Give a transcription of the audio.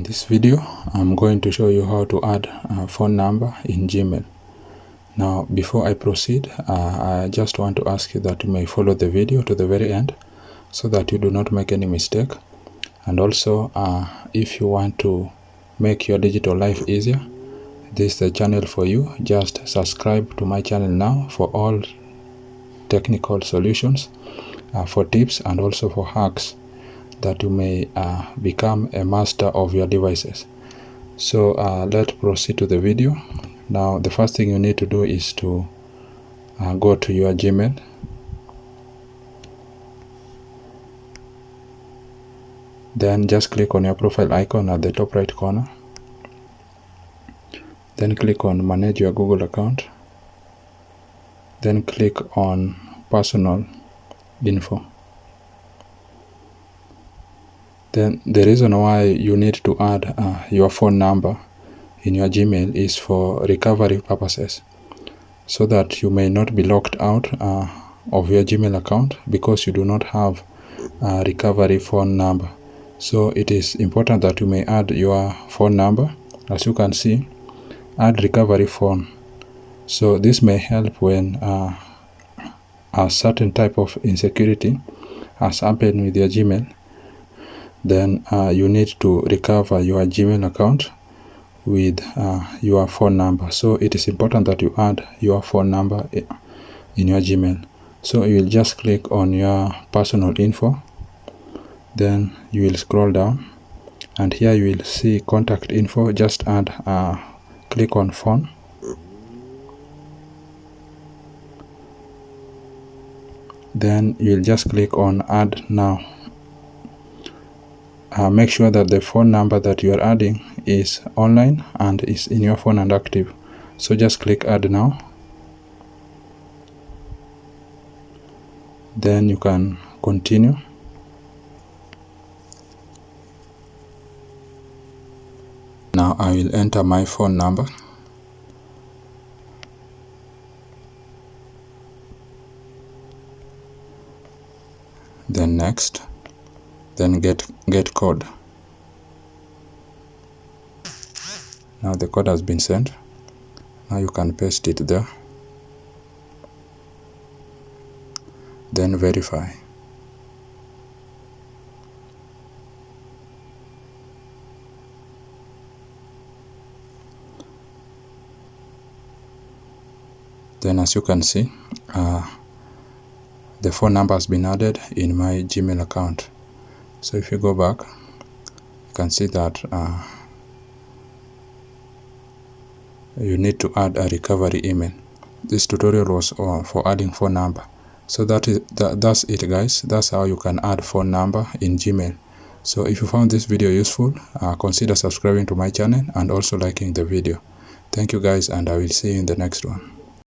this video, I'm going to show you how to add a phone number in Gmail. Now, before I proceed, I just want to ask you that you may follow the video to the very end so that you do not make any mistake. And also, if you want to make your digital life easier, this is the channel for you. Just subscribe to my channel now for all technical solutions, for tips, and also for hacks that you may become a master of your devices. So let's proceed to the video. Now, the first thing you need to do is to go to your Gmail. Then just click on your profile icon at the top right corner. Then click on manage your Google account. Then click on personal info. Then the reason why you need to add your phone number in your Gmail is for recovery purposes, so that you may not be locked out of your Gmail account because you do not have a recovery phone number. So it is important that you may add your phone number. As you can see, add recovery phone. So this may help when a certain type of insecurity has happened with your Gmail. Then you need to recover your Gmail account with your phone number. So it is important that you add your phone number in your Gmail. So you will just click on your personal info. Then you will scroll down, and here you will see contact info. Just add click on phone. Then you will just click on add now. Make sure that the phone number that you are adding is online and is in your phone and active. So just click add now. Then you can continue. Now I will enter my phone number. Then next. Then get code. Now the code has been sent. Now you can paste it there. Then verify. Then as you can see, the phone number has been added in my Gmail account. So if you go back, you can see that you need to add a recovery email. This tutorial was for adding phone number. So that's it, guys. That's how you can add phone number in Gmail. So if you found this video useful, consider subscribing to my channel and also liking the video. Thank you, guys, and I will see you in the next one.